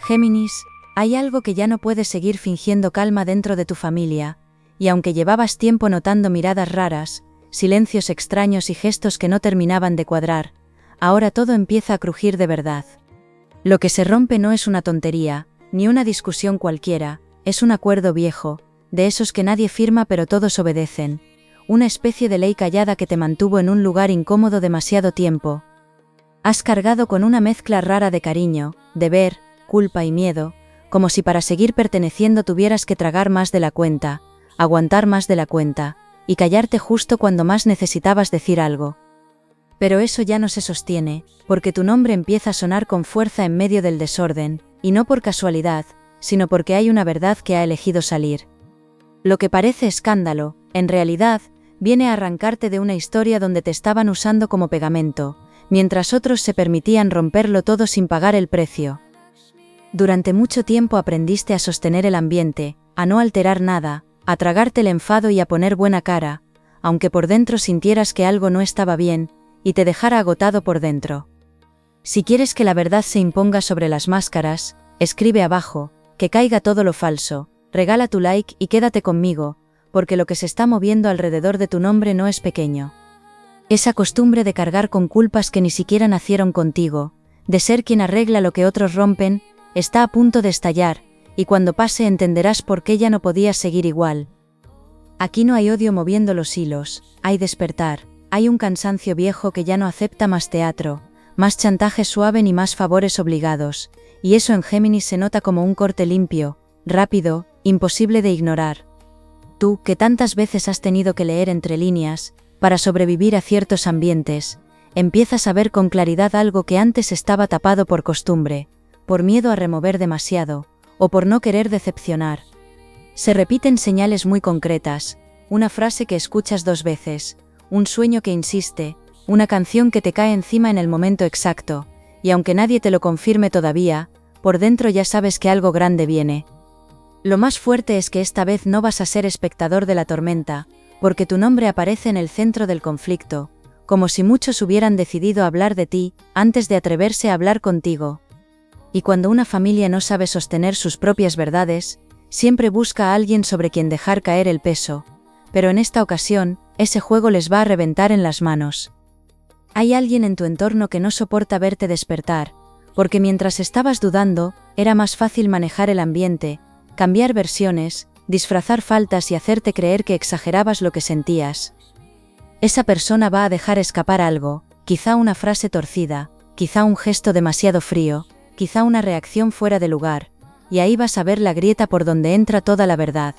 Géminis, hay algo que ya no puedes seguir fingiendo calma dentro de tu familia, y aunque llevabas tiempo notando miradas raras, silencios extraños y gestos que no terminaban de cuadrar, ahora todo empieza a crujir de verdad. Lo que se rompe no es una tontería, ni una discusión cualquiera, es un acuerdo viejo, de esos que nadie firma pero todos obedecen, una especie de ley callada que te mantuvo en un lugar incómodo demasiado tiempo. Has cargado con una mezcla rara de cariño, deber, culpa y miedo, como si para seguir perteneciendo tuvieras que tragar más de la cuenta, aguantar más de la cuenta, y callarte justo cuando más necesitabas decir algo. Pero eso ya no se sostiene, porque tu nombre empieza a sonar con fuerza en medio del desorden, y no por casualidad, sino porque hay una verdad que ha elegido salir. Lo que parece escándalo, en realidad, viene a arrancarte de una historia donde te estaban usando como pegamento, mientras otros se permitían romperlo todo sin pagar el precio. Durante mucho tiempo aprendiste a sostener el ambiente, a no alterar nada, a tragarte el enfado y a poner buena cara, aunque por dentro sintieras que algo no estaba bien, y te dejara agotado por dentro. Si quieres que la verdad se imponga sobre las máscaras, escribe abajo, que caiga todo lo falso, regala tu like y quédate conmigo, porque lo que se está moviendo alrededor de tu nombre no es pequeño. Esa costumbre de cargar con culpas que ni siquiera nacieron contigo, de ser quien arregla lo que otros rompen, está a punto de estallar, y cuando pase entenderás por qué ya no podías seguir igual. Aquí no hay odio moviendo los hilos, hay despertar, hay un cansancio viejo que ya no acepta más teatro, más chantaje suave ni más favores obligados, y eso en Géminis se nota como un corte limpio, rápido, imposible de ignorar. Tú, que tantas veces has tenido que leer entre líneas, para sobrevivir a ciertos ambientes, empiezas a ver con claridad algo que antes estaba tapado por costumbre, por miedo a remover demasiado, o por no querer decepcionar. Se repiten señales muy concretas, una frase que escuchas 2 veces, un sueño que insiste, una canción que te cae encima en el momento exacto, y aunque nadie te lo confirme todavía, por dentro ya sabes que algo grande viene. Lo más fuerte es que esta vez no vas a ser espectador de la tormenta, porque tu nombre aparece en el centro del conflicto, como si muchos hubieran decidido hablar de ti, antes de atreverse a hablar contigo. Y cuando una familia no sabe sostener sus propias verdades, siempre busca a alguien sobre quien dejar caer el peso, pero en esta ocasión, ese juego les va a reventar en las manos. Hay alguien en tu entorno que no soporta verte despertar, porque mientras estabas dudando, era más fácil manejar el ambiente, cambiar versiones, disfrazar faltas y hacerte creer que exagerabas lo que sentías. Esa persona va a dejar escapar algo, quizá una frase torcida, quizá un gesto demasiado frío, quizá una reacción fuera de lugar, y ahí vas a ver la grieta por donde entra toda la verdad.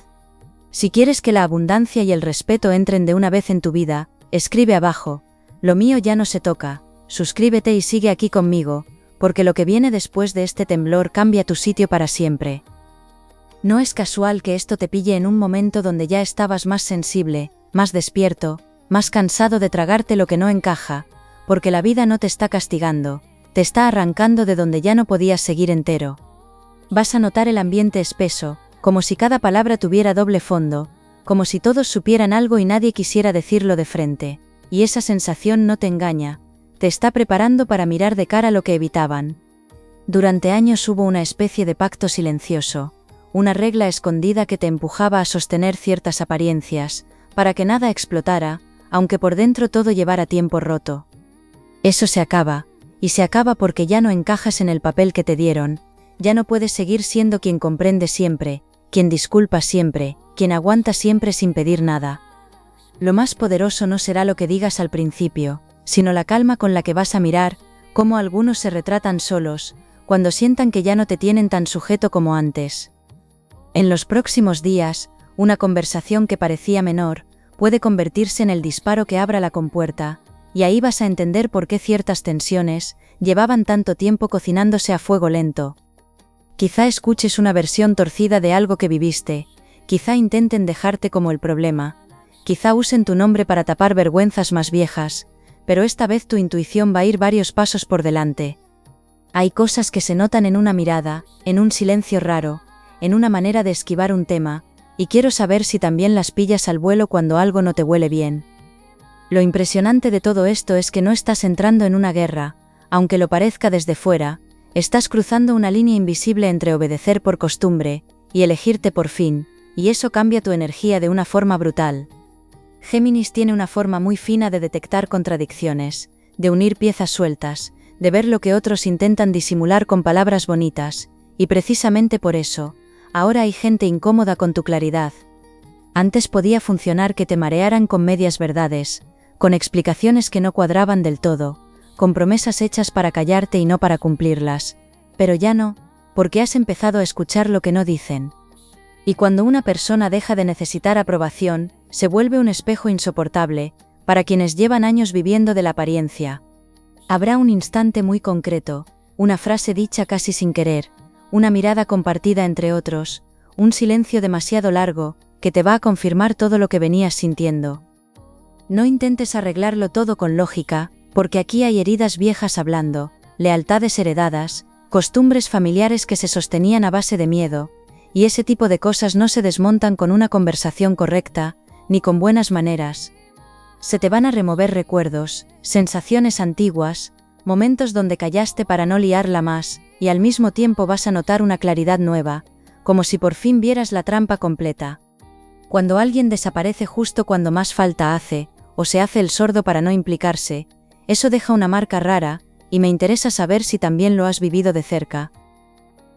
Si quieres que la abundancia y el respeto entren de una vez en tu vida, escribe abajo, lo mío ya no se toca, suscríbete y sigue aquí conmigo, porque lo que viene después de este temblor cambia tu sitio para siempre. No es casual que esto te pille en un momento donde ya estabas más sensible, más despierto, más cansado de tragarte lo que no encaja, porque la vida no te está castigando, te está arrancando de donde ya no podías seguir entero. Vas a notar el ambiente espeso, como si cada palabra tuviera doble fondo, como si todos supieran algo y nadie quisiera decirlo de frente, y esa sensación no te engaña, te está preparando para mirar de cara lo que evitaban. Durante años hubo una especie de pacto silencioso, una regla escondida que te empujaba a sostener ciertas apariencias, para que nada explotara, aunque por dentro todo llevara tiempo roto. Eso se acaba, y se acaba porque ya no encajas en el papel que te dieron, ya no puedes seguir siendo quien comprende siempre, quien disculpa siempre, quien aguanta siempre sin pedir nada. Lo más poderoso no será lo que digas al principio, sino la calma con la que vas a mirar, cómo algunos se retratan solos, cuando sientan que ya no te tienen tan sujeto como antes. En los próximos días, una conversación que parecía menor, puede convertirse en el disparo que abra la compuerta, y ahí vas a entender por qué ciertas tensiones llevaban tanto tiempo cocinándose a fuego lento. Quizá escuches una versión torcida de algo que viviste, quizá intenten dejarte como el problema, quizá usen tu nombre para tapar vergüenzas más viejas, pero esta vez tu intuición va a ir varios pasos por delante. Hay cosas que se notan en una mirada, en un silencio raro, en una manera de esquivar un tema, y quiero saber si también las pillas al vuelo cuando algo no te huele bien. Lo impresionante de todo esto es que no estás entrando en una guerra, aunque lo parezca desde fuera, Estás cruzando una línea invisible entre obedecer por costumbre y elegirte por fin, y eso cambia tu energía de una forma brutal. Géminis tiene una forma muy fina de detectar contradicciones, de unir piezas sueltas, de ver lo que otros intentan disimular con palabras bonitas, y precisamente por eso, ahora hay gente incómoda con tu claridad. Antes podía funcionar que te marearan con medias verdades, con explicaciones que no cuadraban del todo, con promesas hechas para callarte y no para cumplirlas, pero ya no, porque has empezado a escuchar lo que no dicen. Y cuando una persona deja de necesitar aprobación, se vuelve un espejo insoportable, para quienes llevan años viviendo de la apariencia. Habrá un instante muy concreto, una frase dicha casi sin querer, una mirada compartida entre otros, un silencio demasiado largo, que te va a confirmar todo lo que venías sintiendo. No intentes arreglarlo todo con lógica, porque aquí hay heridas viejas hablando, lealtades heredadas, costumbres familiares que se sostenían a base de miedo, y ese tipo de cosas no se desmontan con una conversación correcta, ni con buenas maneras. Se te van a remover recuerdos, sensaciones antiguas, momentos donde callaste para no liarla más, y al mismo tiempo vas a notar una claridad nueva, como si por fin vieras la trampa completa. Cuando alguien desaparece justo cuando más falta hace, o se hace el sordo para no implicarse, eso deja una marca rara, y me interesa saber si también lo has vivido de cerca.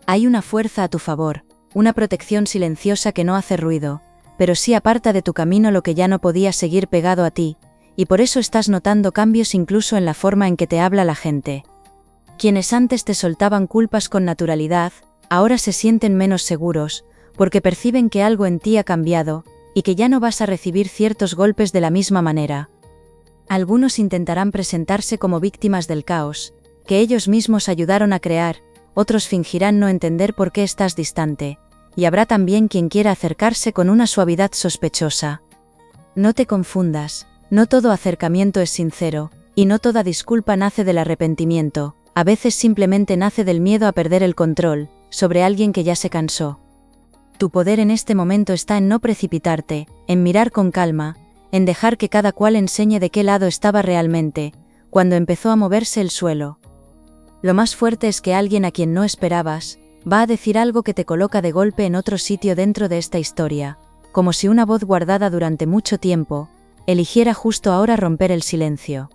Hay una fuerza a tu favor, una protección silenciosa que no hace ruido, pero sí aparta de tu camino lo que ya no podía seguir pegado a ti, y por eso estás notando cambios incluso en la forma en que te habla la gente. Quienes antes te soltaban culpas con naturalidad, ahora se sienten menos seguros, porque perciben que algo en ti ha cambiado, y que ya no vas a recibir ciertos golpes de la misma manera. Algunos intentarán presentarse como víctimas del caos, que ellos mismos ayudaron a crear, otros fingirán no entender por qué estás distante, y habrá también quien quiera acercarse con una suavidad sospechosa. No te confundas, no todo acercamiento es sincero, y no toda disculpa nace del arrepentimiento, a veces simplemente nace del miedo a perder el control, sobre alguien que ya se cansó. Tu poder en este momento está en no precipitarte, en mirar con calma, en dejar que cada cual enseñe de qué lado estaba realmente, cuando empezó a moverse el suelo. Lo más fuerte es que alguien a quien no esperabas, va a decir algo que te coloca de golpe en otro sitio dentro de esta historia, como si una voz guardada durante mucho tiempo, eligiera justo ahora romper el silencio.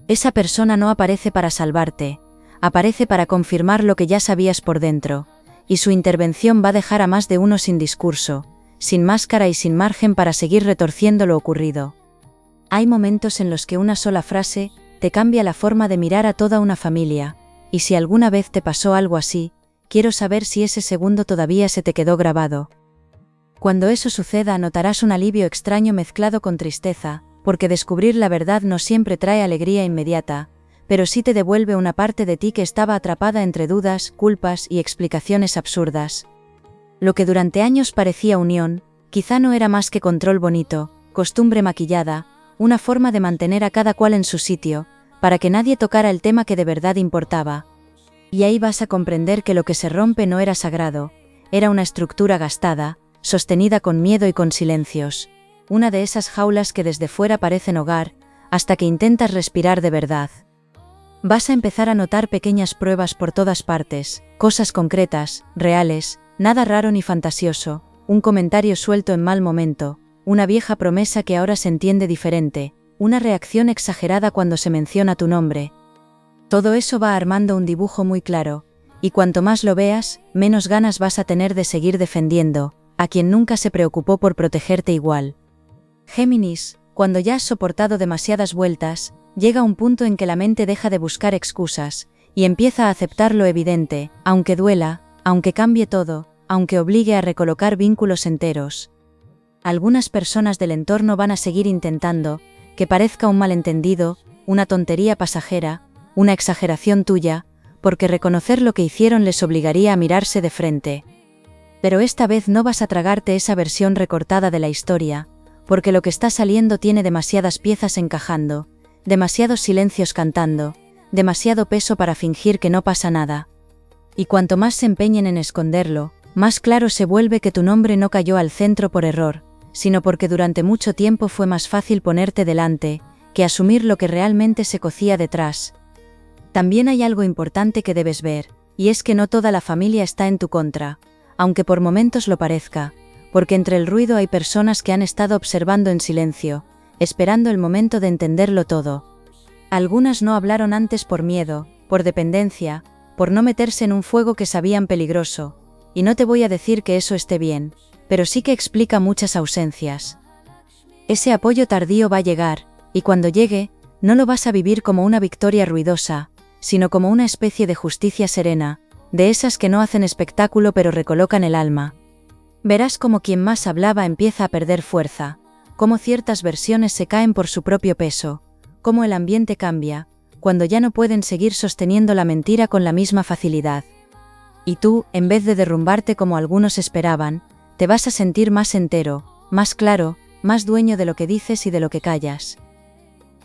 Esa persona no aparece para salvarte, aparece para confirmar lo que ya sabías por dentro, y su intervención va a dejar a más de uno sin discurso, sin máscara y sin margen para seguir retorciendo lo ocurrido. Hay momentos en los que una sola frase te cambia la forma de mirar a toda una familia, y si alguna vez te pasó algo así, quiero saber si ese segundo todavía se te quedó grabado. Cuando eso suceda notarás un alivio extraño mezclado con tristeza, porque descubrir la verdad no siempre trae alegría inmediata, pero sí te devuelve una parte de ti que estaba atrapada entre dudas, culpas y explicaciones absurdas. Lo que durante años parecía unión, quizá no era más que control bonito, costumbre maquillada, una forma de mantener a cada cual en su sitio, para que nadie tocara el tema que de verdad importaba. Y ahí vas a comprender que lo que se rompe no era sagrado, era una estructura gastada, sostenida con miedo y con silencios, una de esas jaulas que desde fuera parecen hogar, hasta que intentas respirar de verdad. Vas a empezar a notar pequeñas pruebas por todas partes, cosas concretas, reales, nada raro ni fantasioso, un comentario suelto en mal momento, una vieja promesa que ahora se entiende diferente, una reacción exagerada cuando se menciona tu nombre. Todo eso va armando un dibujo muy claro, y cuanto más lo veas, menos ganas vas a tener de seguir defendiendo a quien nunca se preocupó por protegerte igual. Géminis, cuando ya has soportado demasiadas vueltas, llega un punto en que la mente deja de buscar excusas, y empieza a aceptar lo evidente, aunque duela, aunque cambie todo, aunque obligue a recolocar vínculos enteros. Algunas personas del entorno van a seguir intentando, que parezca un malentendido, una tontería pasajera, una exageración tuya, porque reconocer lo que hicieron les obligaría a mirarse de frente. Pero esta vez no vas a tragarte esa versión recortada de la historia, porque lo que está saliendo tiene demasiadas piezas encajando, demasiados silencios cantando, demasiado peso para fingir que no pasa nada. Y cuanto más se empeñen en esconderlo, más claro se vuelve que tu nombre no cayó al centro por error, sino porque durante mucho tiempo fue más fácil ponerte delante, que asumir lo que realmente se cocía detrás. También hay algo importante que debes ver, Y es que no toda la familia está en tu contra, aunque por momentos lo parezca, porque entre el ruido hay personas que han estado observando en silencio, esperando el momento de entenderlo todo. Algunas no hablaron antes por miedo, por dependencia, por no meterse en un fuego que sabían peligroso, y no te voy a decir que eso esté bien, pero sí que explica muchas ausencias. Ese apoyo tardío va a llegar, y cuando llegue, no lo vas a vivir como una victoria ruidosa, sino como una especie de justicia serena, de esas que no hacen espectáculo pero recolocan el alma. Verás como quien más hablaba empieza a perder fuerza, cómo ciertas versiones se caen por su propio peso, cómo el ambiente cambia, cuando ya no pueden seguir sosteniendo la mentira con la misma facilidad. Y tú, en vez de derrumbarte como algunos esperaban, te vas a sentir más entero, más claro, más dueño de lo que dices y de lo que callas.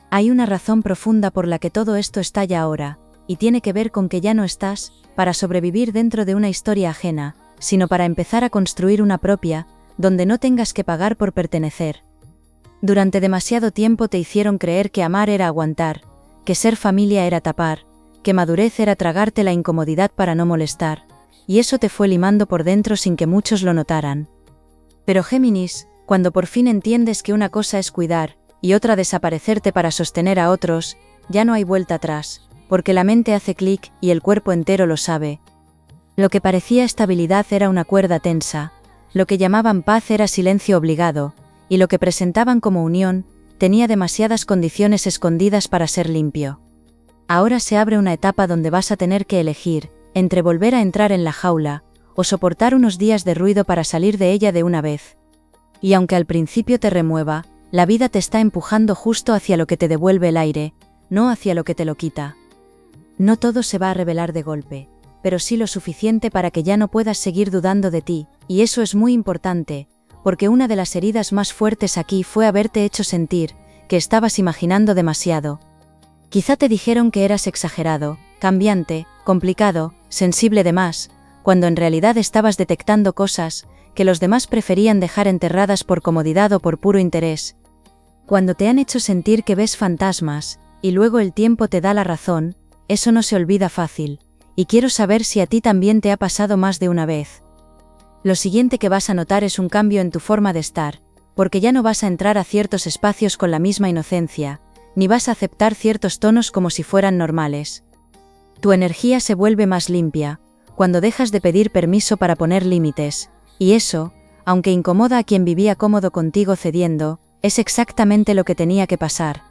Hay una razón profunda por la que todo esto estalla ahora, y tiene que ver con que ya no estás para sobrevivir dentro de una historia ajena, sino para empezar a construir una propia, donde no tengas que pagar por pertenecer. Durante demasiado tiempo te hicieron creer que amar era aguantar, que ser familia era tapar, que madurez era tragarte la incomodidad para no molestar, y eso te fue limando por dentro sin que muchos lo notaran. Pero Géminis, cuando por fin entiendes que una cosa es cuidar, y otra desaparecerte para sostener a otros, ya no hay vuelta atrás, porque la mente hace clic y el cuerpo entero lo sabe. Lo que parecía estabilidad era una cuerda tensa, lo que llamaban paz era silencio obligado, y lo que presentaban como unión, tenía demasiadas condiciones escondidas para ser limpio. Ahora se abre una etapa donde vas a tener que elegir, entre volver a entrar en la jaula, o soportar unos días de ruido para salir de ella de una vez. Y aunque al principio te remueva, la vida te está empujando justo hacia lo que te devuelve el aire, no hacia lo que te lo quita. No todo se va a revelar de golpe, pero sí lo suficiente para que ya no puedas seguir dudando de ti, y eso es muy importante, porque una de las heridas más fuertes aquí fue haberte hecho sentir que estabas imaginando demasiado. Quizá te dijeron que eras exagerado, cambiante, complicado, sensible de más, cuando en realidad estabas detectando cosas que los demás preferían dejar enterradas por comodidad o por puro interés. Cuando te han hecho sentir que ves fantasmas, y luego el tiempo te da la razón, eso no se olvida fácil, y quiero saber si a ti también te ha pasado más de una vez. Lo siguiente que vas a notar es un cambio en tu forma de estar, porque ya no vas a entrar a ciertos espacios con la misma inocencia, ni vas a aceptar ciertos tonos como si fueran normales. Tu energía se vuelve más limpia, cuando dejas de pedir permiso para poner límites, y eso, aunque incomoda a quien vivía cómodo contigo cediendo, es exactamente lo que tenía que pasar.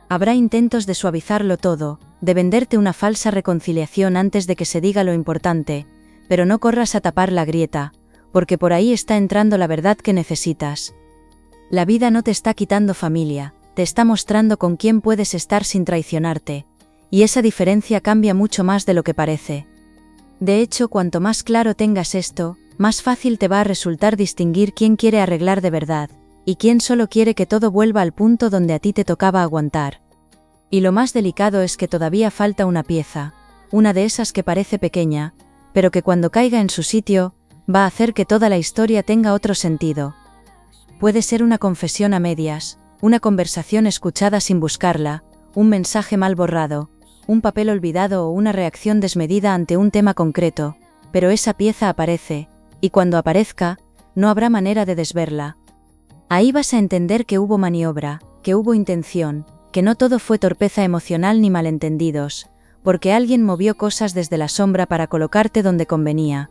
Habrá intentos de suavizarlo todo, de venderte una falsa reconciliación antes de que se diga lo importante, pero no corras a tapar la grieta, porque por ahí está entrando la verdad que necesitas. La vida no te está quitando familia, te está mostrando con quién puedes estar sin traicionarte, y esa diferencia cambia mucho más de lo que parece. De hecho, cuanto más claro tengas esto, más fácil te va a resultar distinguir quién quiere arreglar de verdad, y quién solo quiere que todo vuelva al punto donde a ti te tocaba aguantar. Y lo más delicado es que todavía falta una pieza, una de esas que parece pequeña, pero que cuando caiga en su sitio, va a hacer que toda la historia tenga otro sentido. Puede ser una confesión a medias, una conversación escuchada sin buscarla, un mensaje mal borrado, un papel olvidado o una reacción desmedida ante un tema concreto, pero esa pieza aparece, y cuando aparezca, no habrá manera de desverla. Ahí vas a entender que hubo maniobra, que hubo intención, que no todo fue torpeza emocional ni malentendidos, porque alguien movió cosas desde la sombra para colocarte donde convenía.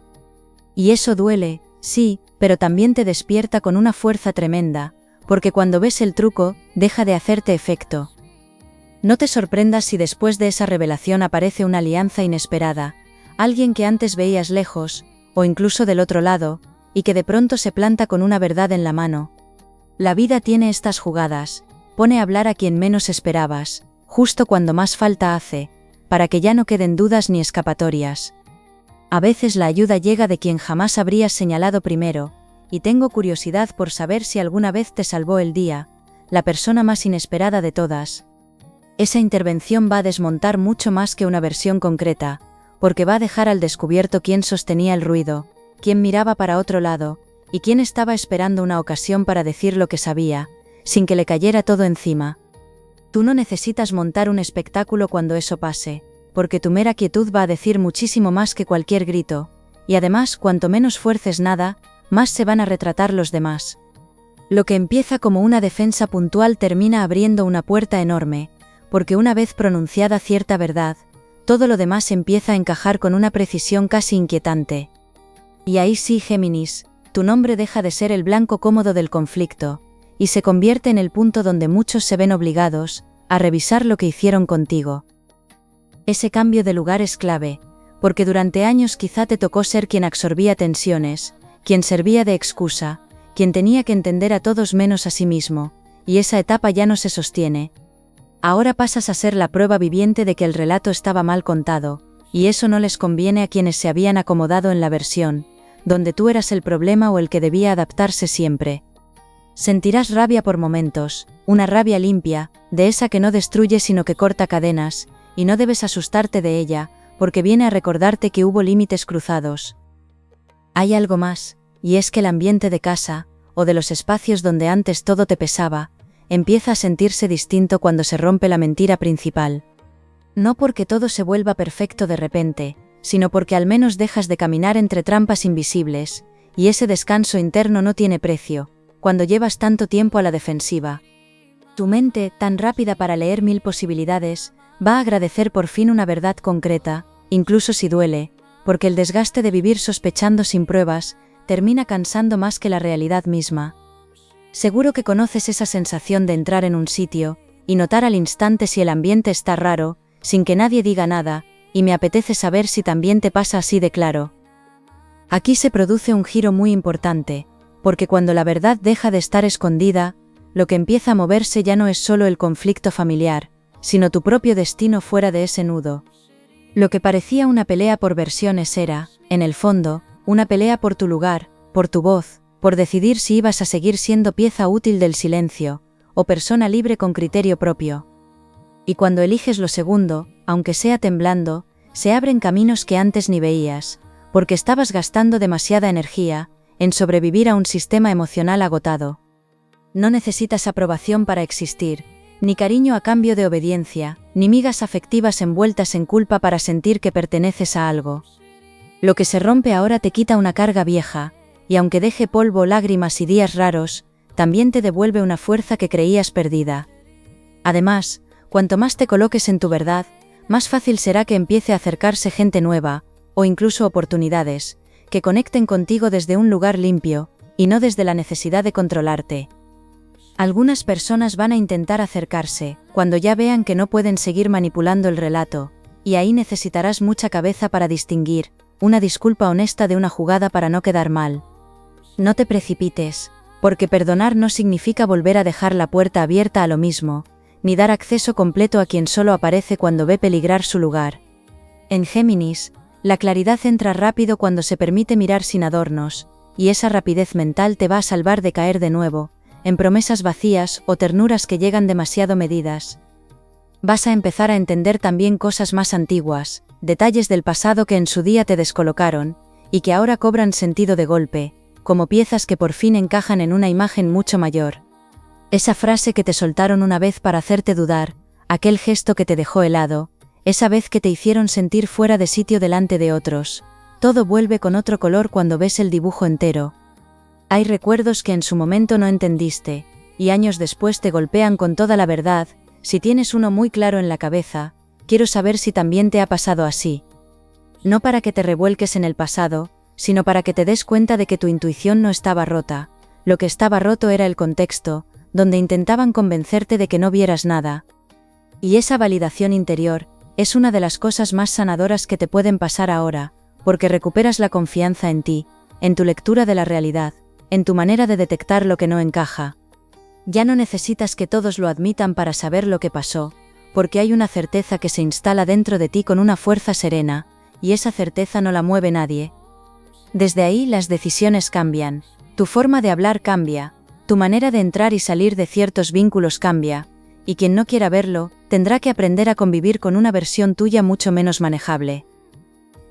Y eso duele, sí, pero también te despierta con una fuerza tremenda, porque cuando ves el truco, deja de hacerte efecto. No te sorprendas si después de esa revelación aparece una alianza inesperada, alguien que antes veías lejos, o incluso del otro lado, y que de pronto se planta con una verdad en la mano. La vida tiene estas jugadas, pone a hablar a quien menos esperabas, justo cuando más falta hace, para que ya no queden dudas ni escapatorias. A veces la ayuda llega de quien jamás habrías señalado primero, y tengo curiosidad por saber si alguna vez te salvó el día, la persona más inesperada de todas. Esa intervención va a desmontar mucho más que una versión concreta, porque va a dejar al descubierto quién sostenía el ruido, quién miraba para otro lado, y quién estaba esperando una ocasión para decir lo que sabía, sin que le cayera todo encima. Tú no necesitas montar un espectáculo cuando eso pase, porque tu mera quietud va a decir muchísimo más que cualquier grito, y además cuanto menos fuerces nada, más se van a retratar los demás. Lo que empieza como una defensa puntual termina abriendo una puerta enorme, porque una vez pronunciada cierta verdad, todo lo demás empieza a encajar con una precisión casi inquietante. Y ahí sí, Géminis, tu nombre deja de ser el blanco cómodo del conflicto, y se convierte en el punto donde muchos se ven obligados a revisar lo que hicieron contigo. Ese cambio de lugar es clave, porque durante años quizá te tocó ser quien absorbía tensiones, quien servía de excusa, quien tenía que entender a todos menos a sí mismo, y esa etapa ya no se sostiene. Ahora pasas a ser la prueba viviente de que el relato estaba mal contado, y eso no les conviene a quienes se habían acomodado en la versión, donde tú eras el problema o el que debía adaptarse siempre. Sentirás rabia por momentos, una rabia limpia, de esa que no destruye sino que corta cadenas, y no debes asustarte de ella, porque viene a recordarte que hubo límites cruzados. Hay algo más, y es que el ambiente de casa, o de los espacios donde antes todo te pesaba, empieza a sentirse distinto cuando se rompe la mentira principal. No porque todo se vuelva perfecto de repente, sino porque al menos dejas de caminar entre trampas invisibles, y ese descanso interno no tiene precio, cuando llevas tanto tiempo a la defensiva. Tu mente, tan rápida para leer 1000 posibilidades, va a agradecer por fin una verdad concreta, incluso si duele, porque el desgaste de vivir sospechando sin pruebas, termina cansando más que la realidad misma. Seguro que conoces esa sensación de entrar en un sitio, y notar al instante si el ambiente está raro, sin que nadie diga nada, y me apetece saber si también te pasa así de claro. Aquí se produce un giro muy importante, porque cuando la verdad deja de estar escondida, lo que empieza a moverse ya no es solo el conflicto familiar, sino tu propio destino fuera de ese nudo. Lo que parecía una pelea por versiones era, en el fondo, una pelea por tu lugar, por tu voz, por decidir si ibas a seguir siendo pieza útil del silencio, o persona libre con criterio propio. Y cuando eliges lo segundo, aunque sea temblando, se abren caminos que antes ni veías, porque estabas gastando demasiada energía en sobrevivir a un sistema emocional agotado. No necesitas aprobación para existir, ni cariño a cambio de obediencia, ni migas afectivas envueltas en culpa para sentir que perteneces a algo. Lo que se rompe ahora te quita una carga vieja, y aunque deje polvo, lágrimas y días raros, también te devuelve una fuerza que creías perdida. Además, cuanto más te coloques en tu verdad, más fácil será que empiece a acercarse gente nueva, o incluso oportunidades, que conecten contigo desde un lugar limpio, y no desde la necesidad de controlarte. Algunas personas van a intentar acercarse, cuando ya vean que no pueden seguir manipulando el relato, y ahí necesitarás mucha cabeza para distinguir una disculpa honesta de una jugada para no quedar mal. No te precipites, porque perdonar no significa volver a dejar la puerta abierta a lo mismo, ni dar acceso completo a quien solo aparece cuando ve peligrar su lugar. En Géminis, la claridad entra rápido cuando se permite mirar sin adornos, y esa rapidez mental te va a salvar de caer de nuevo en promesas vacías o ternuras que llegan demasiado medidas. Vas a empezar a entender también cosas más antiguas, detalles del pasado que en su día te descolocaron, y que ahora cobran sentido de golpe, como piezas que por fin encajan en una imagen mucho mayor. Esa frase que te soltaron una vez para hacerte dudar, aquel gesto que te dejó helado, esa vez que te hicieron sentir fuera de sitio delante de otros, todo vuelve con otro color cuando ves el dibujo entero. Hay recuerdos que en su momento no entendiste, y años después te golpean con toda la verdad. Si tienes uno muy claro en la cabeza, quiero saber si también te ha pasado así. No para que te revuelques en el pasado, sino para que te des cuenta de que tu intuición no estaba rota, lo que estaba roto era el contexto, donde intentaban convencerte de que no vieras nada. Y esa validación interior es una de las cosas más sanadoras que te pueden pasar ahora, porque recuperas la confianza en ti, en tu lectura de la realidad, en tu manera de detectar lo que no encaja. Ya no necesitas que todos lo admitan para saber lo que pasó, porque hay una certeza que se instala dentro de ti con una fuerza serena, y esa certeza no la mueve nadie. Desde ahí las decisiones cambian, tu forma de hablar cambia, tu manera de entrar y salir de ciertos vínculos cambia, y quien no quiera verlo, tendrá que aprender a convivir con una versión tuya mucho menos manejable.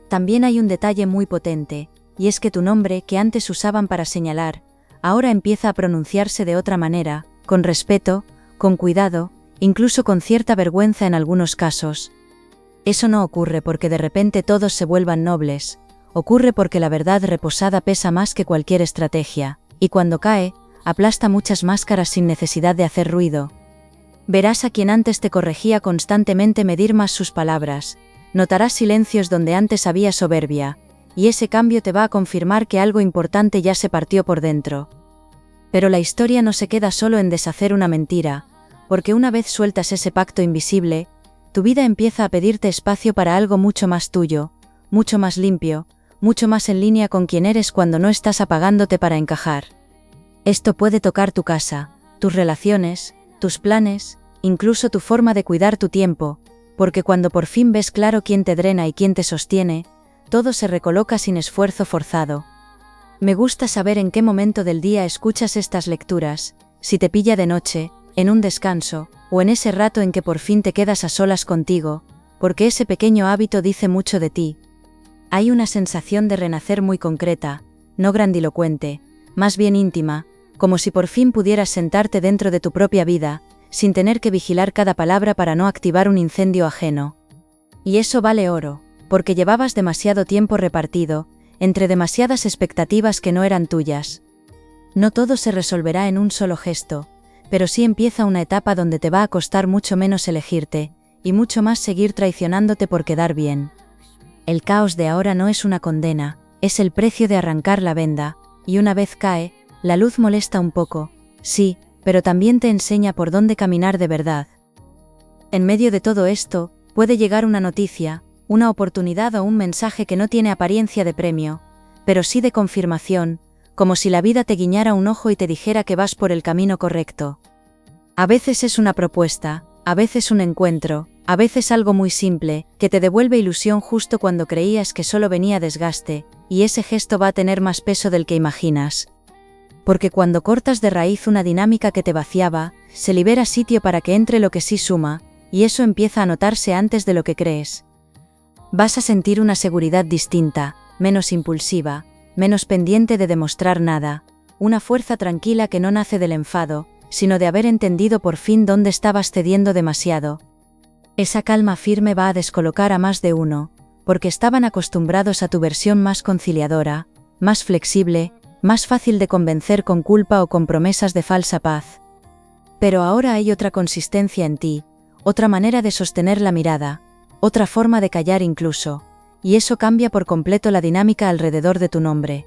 También hay un detalle muy potente, y es que tu nombre, que antes usaban para señalar, ahora empieza a pronunciarse de otra manera, con respeto, con cuidado, incluso con cierta vergüenza en algunos casos. Eso no ocurre porque de repente todos se vuelvan nobles, ocurre porque la verdad reposada pesa más que cualquier estrategia, y cuando cae, aplasta muchas máscaras sin necesidad de hacer ruido. Verás a quien antes te corregía constantemente medir más sus palabras, notarás silencios donde antes había soberbia, y ese cambio te va a confirmar que algo importante ya se partió por dentro. Pero la historia no se queda solo en deshacer una mentira, porque una vez sueltas ese pacto invisible, tu vida empieza a pedirte espacio para algo mucho más tuyo, mucho más limpio, mucho más en línea con quien eres cuando no estás apagándote para encajar. Esto puede tocar tu casa, tus relaciones, tus planes, incluso tu forma de cuidar tu tiempo, porque cuando por fin ves claro quién te drena y quién te sostiene, todo se recoloca sin esfuerzo forzado. Me gusta saber en qué momento del día escuchas estas lecturas, si te pilla de noche, en un descanso, o en ese rato en que por fin te quedas a solas contigo, porque ese pequeño hábito dice mucho de ti. Hay una sensación de renacer muy concreta, no grandilocuente, más bien íntima, como si por fin pudieras sentarte dentro de tu propia vida, sin tener que vigilar cada palabra para no activar un incendio ajeno. Y eso vale oro, porque llevabas demasiado tiempo repartido, entre demasiadas expectativas que no eran tuyas. No todo se resolverá en un solo gesto, pero sí empieza una etapa donde te va a costar mucho menos elegirte, y mucho más seguir traicionándote por quedar bien. El caos de ahora no es una condena, es el precio de arrancar la venda, y una vez cae, la luz molesta un poco, sí, pero también te enseña por dónde caminar de verdad. En medio de todo esto, puede llegar una noticia, una oportunidad o un mensaje que no tiene apariencia de premio, pero sí de confirmación, como si la vida te guiñara un ojo y te dijera que vas por el camino correcto. A veces es una propuesta, a veces un encuentro, a veces algo muy simple, que te devuelve ilusión justo cuando creías que solo venía desgaste, y ese gesto va a tener más peso del que imaginas. Porque cuando cortas de raíz una dinámica que te vaciaba, se libera sitio para que entre lo que sí suma, y eso empieza a notarse antes de lo que crees. Vas a sentir una seguridad distinta, menos impulsiva, menos pendiente de demostrar nada, una fuerza tranquila que no nace del enfado, sino de haber entendido por fin dónde estabas cediendo demasiado. Esa calma firme va a descolocar a más de uno, porque estaban acostumbrados a tu versión más conciliadora, más flexible, más fácil de convencer con culpa o con promesas de falsa paz. Pero ahora hay otra consistencia en ti, otra manera de sostener la mirada, otra forma de callar incluso, y eso cambia por completo la dinámica alrededor de tu nombre.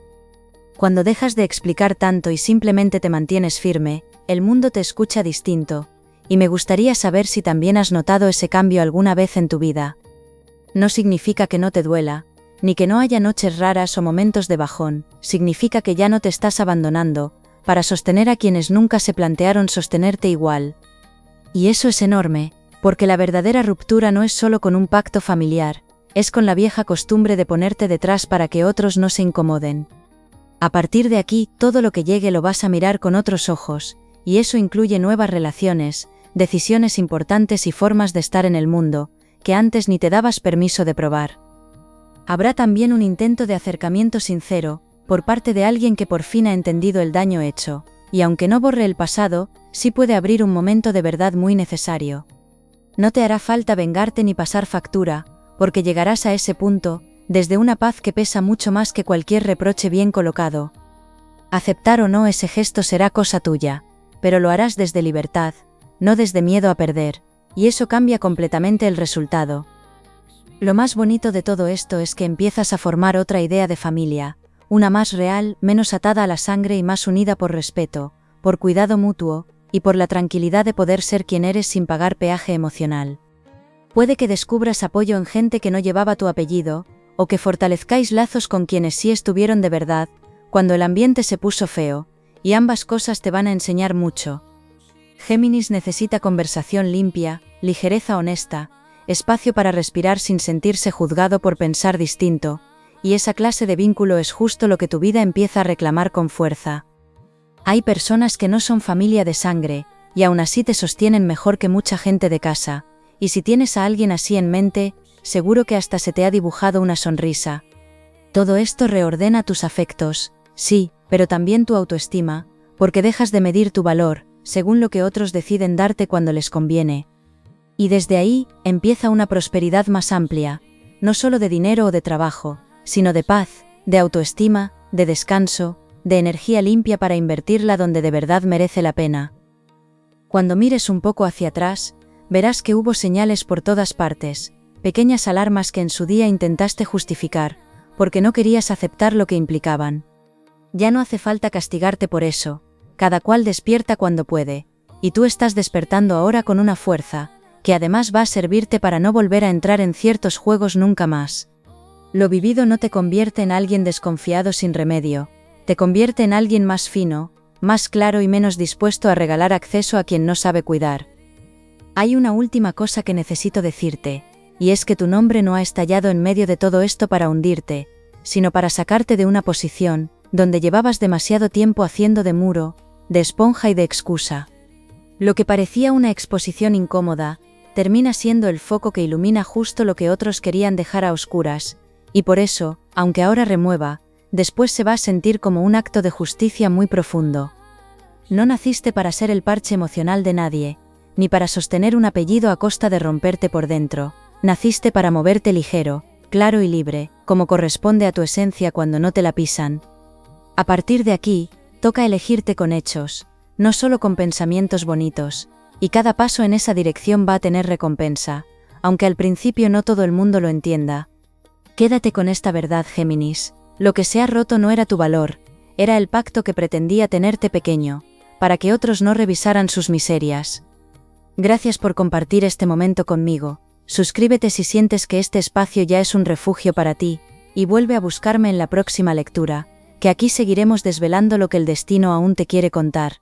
Cuando dejas de explicar tanto y simplemente te mantienes firme, el mundo te escucha distinto, y me gustaría saber si también has notado ese cambio alguna vez en tu vida. No significa que no te duela, ni que no haya noches raras o momentos de bajón, significa que ya no te estás abandonando, para sostener a quienes nunca se plantearon sostenerte igual. Y eso es enorme, porque la verdadera ruptura no es solo con un pacto familiar, es con la vieja costumbre de ponerte detrás para que otros no se incomoden. A partir de aquí, todo lo que llegue lo vas a mirar con otros ojos, y eso incluye nuevas relaciones, decisiones importantes y formas de estar en el mundo, que antes ni te dabas permiso de probar. Habrá también un intento de acercamiento sincero, por parte de alguien que por fin ha entendido el daño hecho, y aunque no borre el pasado, sí puede abrir un momento de verdad muy necesario. No te hará falta vengarte ni pasar factura, porque llegarás a ese punto, desde una paz que pesa mucho más que cualquier reproche bien colocado. Aceptar o no ese gesto será cosa tuya, pero lo harás desde libertad, no desde miedo a perder, y eso cambia completamente el resultado. Lo más bonito de todo esto es que empiezas a formar otra idea de familia, una más real, menos atada a la sangre y más unida por respeto, por cuidado mutuo, y por la tranquilidad de poder ser quien eres sin pagar peaje emocional. Puede que descubras apoyo en gente que no llevaba tu apellido, o que fortalezcáis lazos con quienes sí estuvieron de verdad, cuando el ambiente se puso feo, y ambas cosas te van a enseñar mucho. Géminis necesita conversación limpia, ligereza honesta, espacio para respirar sin sentirse juzgado por pensar distinto, y esa clase de vínculo es justo lo que tu vida empieza a reclamar con fuerza. Hay personas que no son familia de sangre, y aún así te sostienen mejor que mucha gente de casa, y si tienes a alguien así en mente, seguro que hasta se te ha dibujado una sonrisa. Todo esto reordena tus afectos, sí, pero también tu autoestima, porque dejas de medir tu valor, según lo que otros deciden darte cuando les conviene. Y desde ahí, empieza una prosperidad más amplia, no solo de dinero o de trabajo, sino de paz, de autoestima, de descanso, de energía limpia para invertirla donde de verdad merece la pena. Cuando mires un poco hacia atrás, verás que hubo señales por todas partes, pequeñas alarmas que en su día intentaste justificar, porque no querías aceptar lo que implicaban. Ya no hace falta castigarte por eso, cada cual despierta cuando puede, y tú estás despertando ahora con una fuerza, que además va a servirte para no volver a entrar en ciertos juegos nunca más. Lo vivido no te convierte en alguien desconfiado sin remedio, te convierte en alguien más fino, más claro y menos dispuesto a regalar acceso a quien no sabe cuidar. Hay una última cosa que necesito decirte, y es que tu nombre no ha estallado en medio de todo esto para hundirte, sino para sacarte de una posición, donde llevabas demasiado tiempo haciendo de muro, de esponja y de excusa. Lo que parecía una exposición incómoda, termina siendo el foco que ilumina justo lo que otros querían dejar a oscuras, y por eso, aunque ahora remueva, después se va a sentir como un acto de justicia muy profundo. No naciste para ser el parche emocional de nadie, ni para sostener un apellido a costa de romperte por dentro, naciste para moverte ligero, claro y libre, como corresponde a tu esencia cuando no te la pisan. A partir de aquí, toca elegirte con hechos, no solo con pensamientos bonitos, y cada paso en esa dirección va a tener recompensa, aunque al principio no todo el mundo lo entienda. Quédate con esta verdad, Géminis, lo que se ha roto no era tu valor, era el pacto que pretendía tenerte pequeño, para que otros no revisaran sus miserias. Gracias por compartir este momento conmigo, suscríbete si sientes que este espacio ya es un refugio para ti, y vuelve a buscarme en la próxima lectura, que aquí seguiremos desvelando lo que el destino aún te quiere contar.